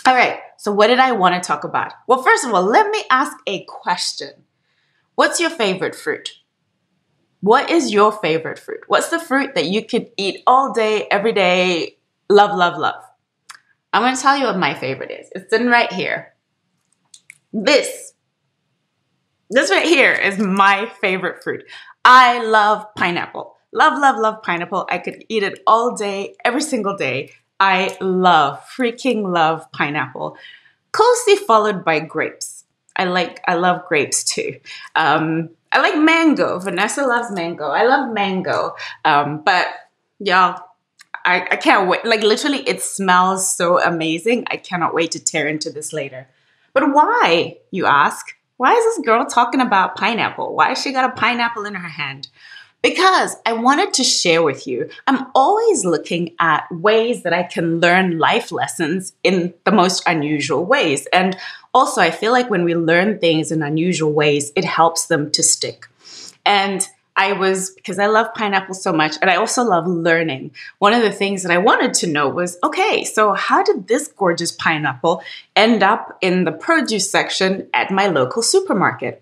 All right, so what did I want to talk about? Well, first of all, let me ask a question. What's your favorite fruit? What is your favorite fruit? What's the fruit that you could eat all day, every day, love, love, love? I'm going to tell you what my favorite is. It's sitting right here. This right here is my favorite fruit. I love pineapple. Love, love, love pineapple. I could eat it all day, every single day. I freaking love pineapple. Closely followed by grapes. I love grapes too. I like mango. Vanessa loves mango. I love mango. But y'all, I can't wait. Like literally, it smells so amazing. I cannot wait to tear into this later. But why, you ask? Why is this girl talking about pineapple? Why has she got a pineapple in her hand? Because I wanted to share with you, I'm always looking at ways that I can learn life lessons in the most unusual ways. And also, I feel like when we learn things in unusual ways, it helps them to stick. And because I love pineapple so much, and I also love learning, one of the things that I wanted to know was, okay, so how did this gorgeous pineapple end up in the produce section at my local supermarket?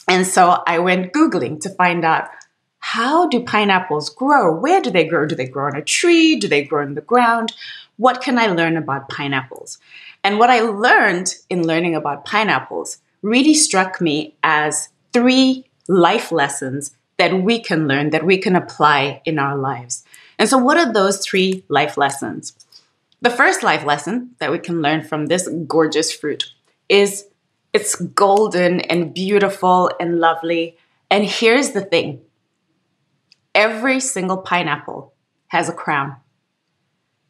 And so I went Googling to find out, how do pineapples grow? Where do they grow? Do they grow on a tree? Do they grow in the ground? What can I learn about pineapples? And what I learned in learning about pineapples really struck me as 3 life lessons that we can learn, that we can apply in our lives. And so what are those 3 life lessons? The first life lesson that we can learn from this gorgeous fruit is it's golden and beautiful and lovely. And here's the thing. Every single pineapple has a crown.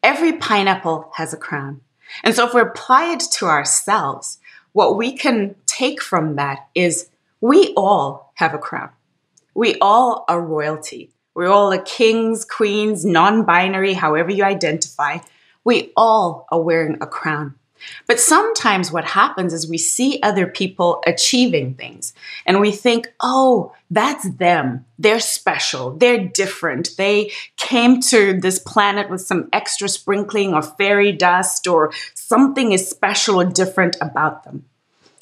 Every pineapple has a crown. And so if we apply it to ourselves, what we can take from that is we all have a crown. We all are royalty. We're all kings, queens, non-binary, however you identify. We all are wearing a crown. But sometimes what happens is we see other people achieving things and we think, oh, that's them. They're special. They're different. They came to this planet with some extra sprinkling or fairy dust or something is special or different about them.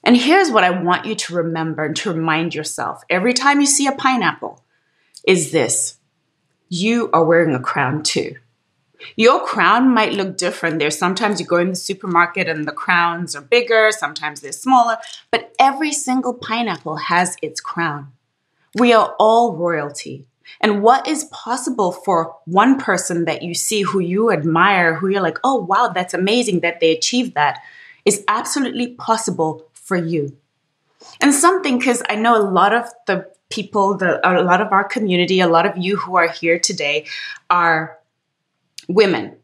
And here's what I want you to remember and to remind yourself every time you see a pineapple is this: you are wearing a crown too. Your crown might look different. There's sometimes you go in the supermarket and the crowns are bigger, sometimes they're smaller, but every single pineapple has its crown. We are all royalty. And what is possible for one person that you see who you admire, who you're like, oh, wow, that's amazing that they achieved that, is absolutely possible for you. And something, because I know a lot of the people, a lot of our community, a lot of you who are here today are women.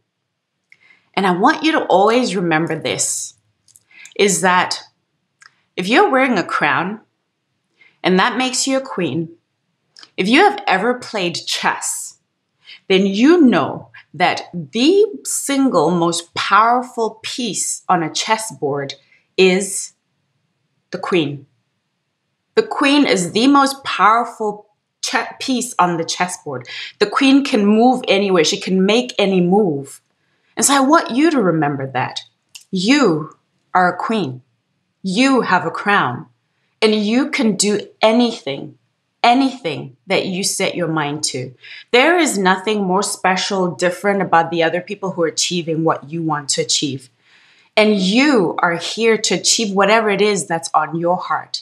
And I want you to always remember this, is that if you're wearing a crown and that makes you a queen, if you have ever played chess, then you know that the single most powerful piece on a chessboard is the queen. The queen is the most powerful piece on the chessboard. The queen can move anywhere. She can make any move. And so I want you to remember that. You are a queen. You have a crown. And you can do anything that you set your mind to. There is nothing more special, different about the other people who are achieving what you want to achieve. And you are here to achieve whatever it is that's on your heart.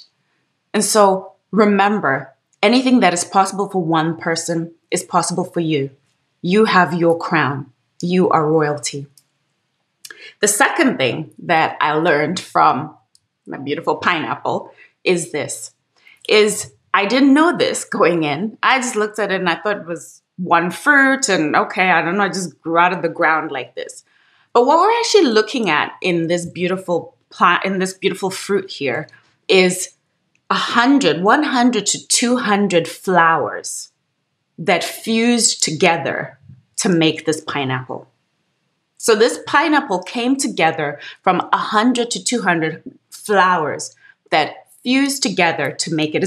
And so remember, anything that is possible for one person is possible for you. You have your crown. You are royalty. The second thing that I learned from my beautiful pineapple is I didn't know this going in. I just looked at it and I thought it was one fruit and okay, I don't know, it just grew out of the ground like this. But what we're actually looking at in this beautiful plant, in this beautiful fruit here is 100 to 200 flowers that fused together to make this pineapple. So this pineapple came together from 100 to 200 flowers that fuse together to make it.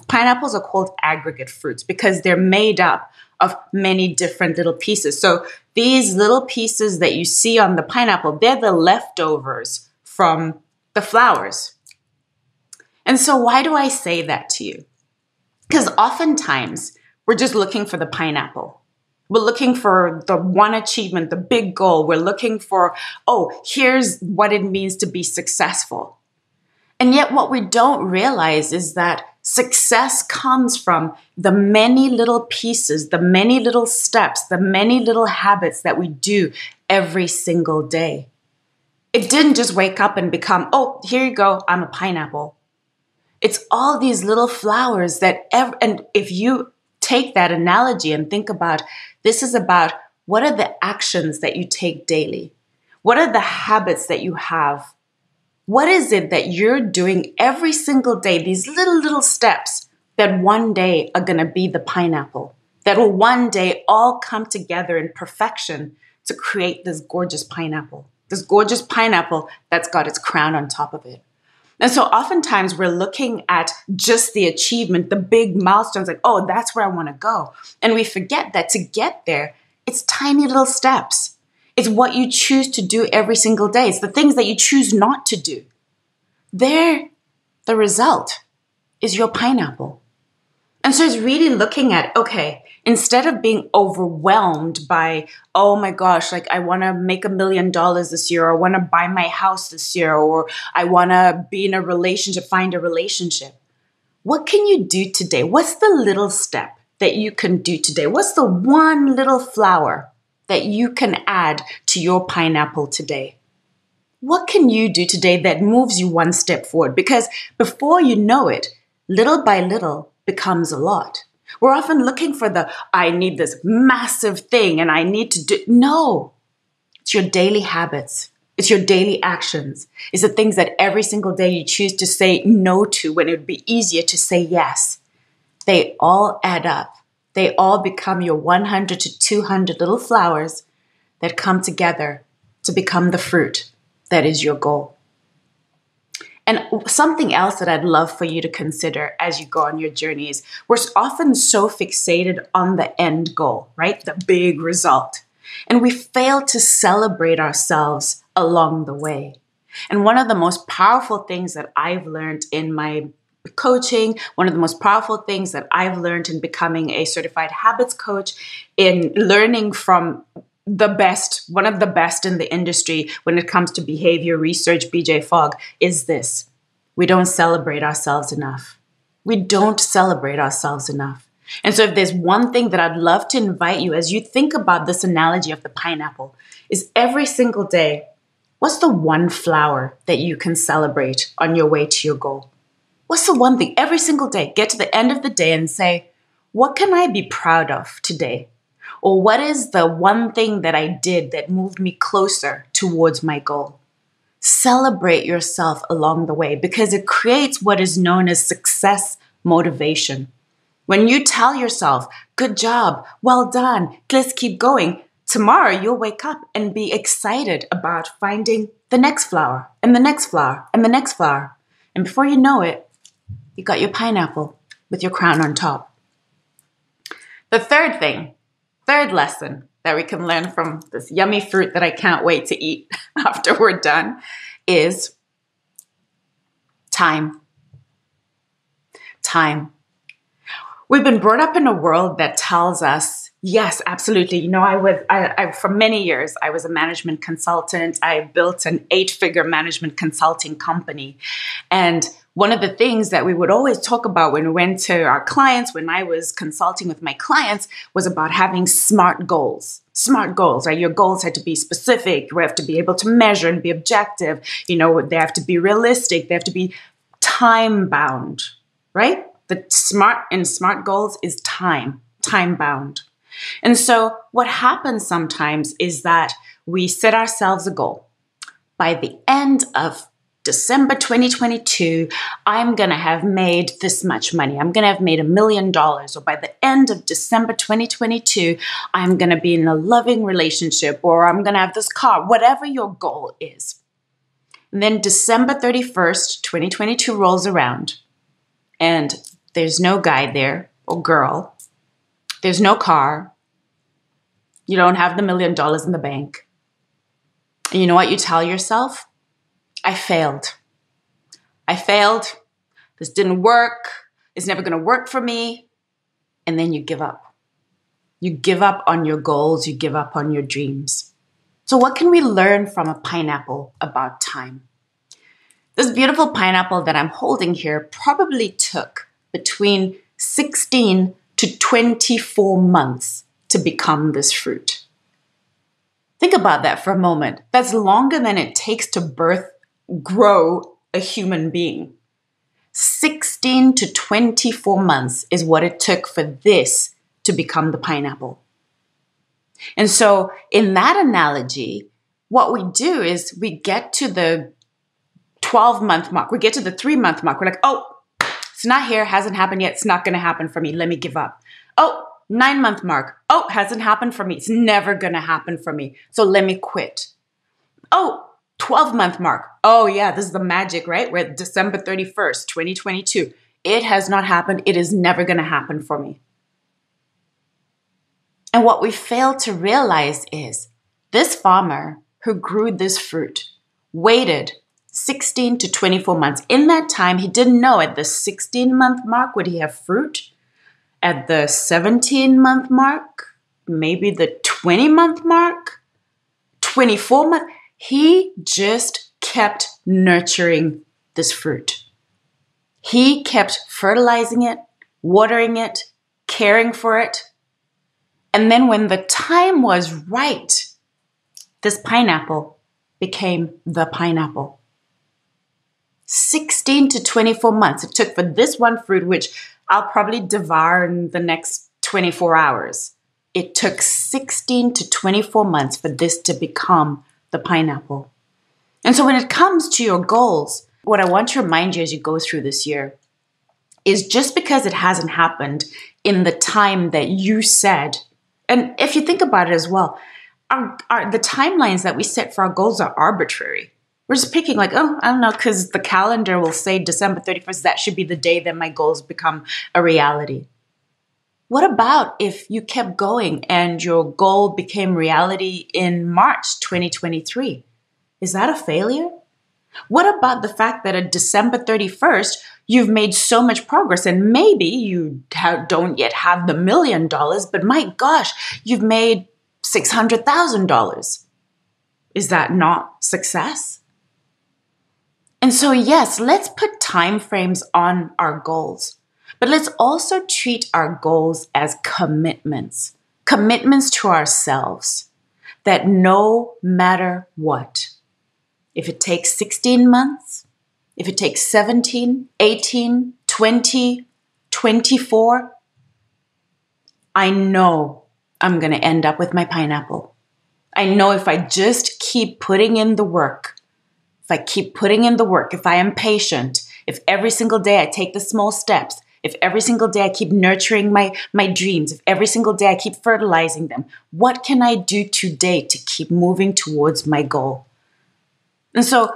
Pineapples are called aggregate fruits because they're made up of many different little pieces. So these little pieces that you see on the pineapple, they're the leftovers from the flowers. And so why do I say that to you? Because oftentimes we're just looking for the pineapple. We're looking for the one achievement, the big goal. We're looking for, oh, here's what it means to be successful. And yet what we don't realize is that success comes from the many little pieces, the many little steps, the many little habits that we do every single day. It didn't just wake up and become, oh, here you go, I'm a pineapple. It's all these little flowers and if you take that analogy and think about, this is about what are the actions that you take daily? What are the habits that you have? What is it that you're doing every single day, these little steps that one day are going to be the pineapple, that will one day all come together in perfection to create this gorgeous pineapple that's got its crown on top of it. And so oftentimes we're looking at just the achievement, the big milestones, like, oh, that's where I want to go. And we forget that to get there, it's tiny little steps. It's what you choose to do every single day. It's the things that you choose not to do. The result is your pineapple. And so it's really looking at, okay, instead of being overwhelmed by, oh my gosh, like I want to make $1 million this year, or I want to buy my house this year, or I want to be in a relationship, find a relationship. What can you do today? What's the little step that you can do today? What's the one little flower that you can add to your pineapple today? What can you do today that moves you one step forward? Because before you know it, little by little becomes a lot. We're often looking for I need this massive thing and I need to do. No, it's your daily habits. It's your daily actions. It's the things that every single day you choose to say no to when it would be easier to say yes. They all add up. They all become your 100 to 200 little flowers that come together to become the fruit that is your goal. And something else that I'd love for you to consider as you go on your journey is we're often so fixated on the end goal, right? The big result. And we fail to celebrate ourselves along the way. And one of the most powerful things that I've learned in my coaching, one of the most powerful things that I've learned in becoming a certified habits coach, in learning from one of the best in the industry when it comes to behavior research, BJ Fogg, is this. We don't celebrate ourselves enough. We don't celebrate ourselves enough. And so if there's one thing that I'd love to invite you as you think about this analogy of the pineapple, is every single day, what's the one flower that you can celebrate on your way to your goal? What's the one thing every single day? Get to the end of the day and say, what can I be proud of today? Or what is the one thing that I did that moved me closer towards my goal? Celebrate yourself along the way because it creates what is known as success motivation. When you tell yourself, good job, well done, let's keep going, tomorrow you'll wake up and be excited about finding the next flower and the next flower and the next flower. And before you know it, you got your pineapple with your crown on top. The third lesson that we can learn from this yummy fruit that I can't wait to eat after we're done is time. Time. We've been brought up in a world that tells us, yes, absolutely. You know, I for many years, I was a management consultant. I built an 8-figure management consulting company. And one of the things that we would always talk about when we went to our clients, when I was consulting with my clients, was about having SMART goals. SMART goals, right? Your goals had to be specific. You have to be able to measure and be objective. You know, they have to be realistic. They have to be time bound, right? The SMART goals is time bound. And so what happens sometimes is that we set ourselves a goal. By the end of December 2022, I'm going to have made this much money. I'm going to have made $1 million. Or by the end of December 2022, I'm going to be in a loving relationship, or I'm going to have this car, whatever your goal is. And then December 31st, 2022 rolls around and there's no guy there or girl. There's no car. You don't have the $1 million in the bank. And you know what you tell yourself? I failed. I failed. This didn't work. It's never going to work for me. And then you give up. You give up on your goals. You give up on your dreams. So what can we learn from a pineapple about time? This beautiful pineapple that I'm holding here probably took between 16 to 24 months to become this fruit. Think about that for a moment. That's longer than it takes to grow a human being. 16 to 24 months is what it took for this to become the pineapple. And so in that analogy, what we do is we get to the 12-month mark. We get to the 3-month mark. We're like, oh, it's not here. Hasn't happened yet. It's not going to happen for me. Let me give up. Oh, 9-month mark. Oh, hasn't happened for me. It's never going to happen for me. So let me quit. Oh, 12-month mark. Oh yeah, this is the magic, right? We're at December 31st, 2022. It has not happened. It is never going to happen for me. And what we fail to realize is this farmer who grew this fruit waited 16 to 24 months. In that time, he didn't know at the 16-month mark would he have fruit. At the 17-month mark, maybe the 20-month mark, 24-month. He just kept nurturing this fruit. He kept fertilizing it, watering it, caring for it. And then when the time was right, this pineapple became the pineapple. 16 to 24 months it took for this one fruit, which I'll probably devour in the next 24 hours. It took 16 to 24 months for this to become the pineapple. And so when it comes to your goals, what I want to remind you as you go through this year is just because it hasn't happened in the time that you said, and if you think about it as well, the timelines that we set for our goals are arbitrary. We're just picking like, oh, I don't know, because the calendar will say December 31st, that should be the day that my goals become a reality. What about if you kept going and your goal became reality in March 2023? Is that a failure? What about the fact that at December 31st, you've made so much progress and maybe you don't yet have the $1 million, but my gosh, you've made $600,000. Is that not success? And so, yes, let's put time frames on our goals, but let's also treat our goals as commitments to ourselves that no matter what, if it takes 16 months, if it takes 17, 18, 20, 24, I know I'm going to end up with my pineapple. I know if I just keep putting in the work, if I keep putting in the work, if I am patient, if every single day I take the small steps, if every single day I keep nurturing my dreams, if every single day I keep fertilizing them, what can I do today to keep moving towards my goal? And so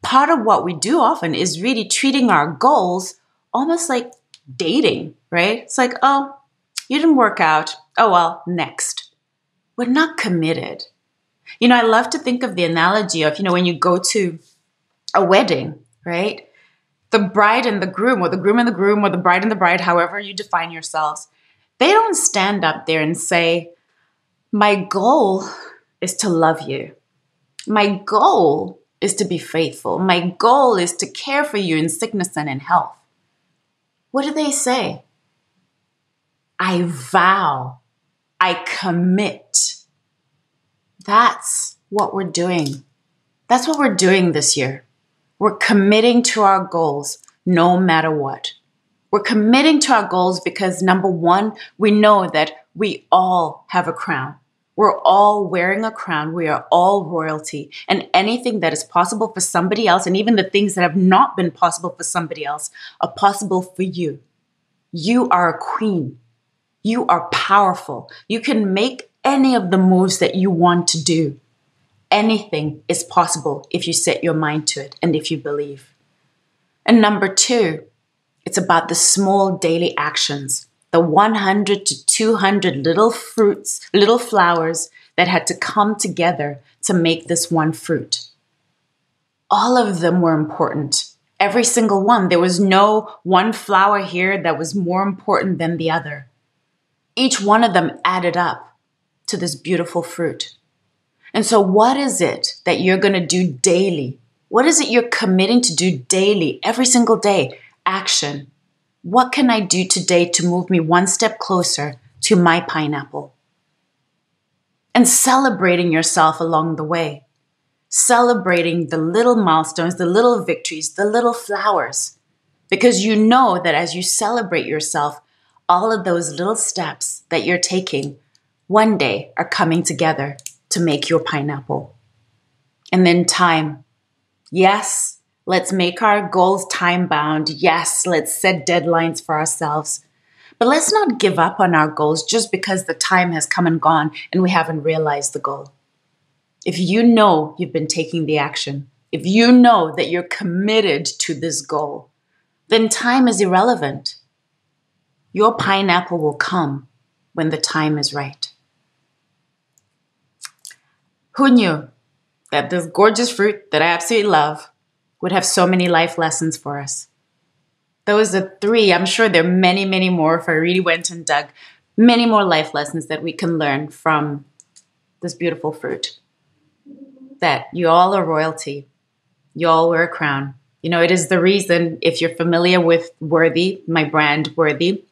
part of what we do often is really treating our goals almost like dating, right? It's like, oh, you didn't work out. Oh, well, next. We're not committed. I love to think of the analogy of, when you go to a wedding, right? The bride and the groom, or the groom and the groom, or the bride, however you define yourselves, they don't stand up there and say, my goal is to love you. My goal is to be faithful. My goal is to care for you in sickness and in health. What do they say? I vow. I commit. That's what we're doing. That's what we're doing this year. We're committing to our goals no matter what. We're committing to our goals because, number one, we know that we all have a crown. We're all wearing a crown. We are all royalty. And anything that is possible for somebody else, and even the things that have not been possible for somebody else, are possible for you. You are a queen. You are powerful. You can make any of the moves that you want to do. Anything is possible if you set your mind to it and if you believe. And number 2, it's about the small daily actions, the 100 to 200 little fruits, little flowers that had to come together to make this one fruit. All of them were important. Every single one. There was no one flower here that was more important than the other. Each one of them added up to this beautiful fruit. And so what is it that you're going to do daily? What is it you're committing to do daily, every single day? Action. What can I do today to move me one step closer to my pineapple? And celebrating yourself along the way. Celebrating the little milestones, the little victories, the little flowers. Because you know that as you celebrate yourself, all of those little steps that you're taking one day are coming together to make your pineapple. And then time. Yes, let's make our goals time-bound. Yes, let's set deadlines for ourselves. But let's not give up on our goals just because the time has come and gone and we haven't realized the goal. If you know you've been taking the action, if you know that you're committed to this goal, then time is irrelevant. Your pineapple will come when the time is right. Who knew that this gorgeous fruit that I absolutely love would have so many life lessons for us? Those are 3. I'm sure there are many, many more if I really went and dug. Many more life lessons that we can learn from this beautiful fruit. That you all are royalty. You all wear a crown. You know, it is the reason, if you're familiar with Worthy, my brand Worthy,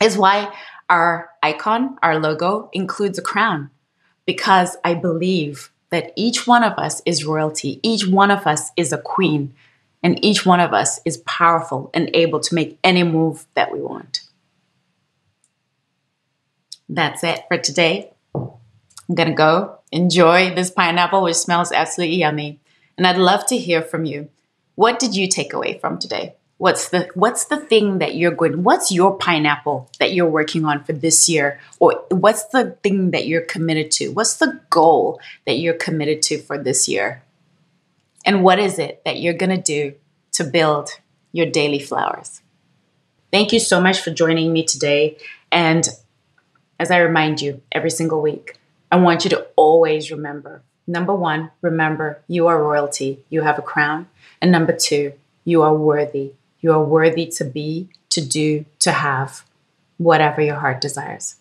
is why our icon, our logo, includes a crown. Because I believe that each one of us is royalty. Each one of us is a queen. And each one of us is powerful and able to make any move that we want. That's it for today. I'm going to go enjoy this pineapple, which smells absolutely yummy. And I'd love to hear from you. What did you take away from today? What's the thing that what's your pineapple that you're working on for this year? Or what's the thing that you're committed to? What's the goal that you're committed to for this year? And what is it that you're going to do to build your daily flowers? Thank you so much for joining me today. And as I remind you every single week, I want you to always remember, number 1, remember you are royalty. You have a crown. And number 2, you are worthy. You are worthy to be, to do, to have whatever your heart desires.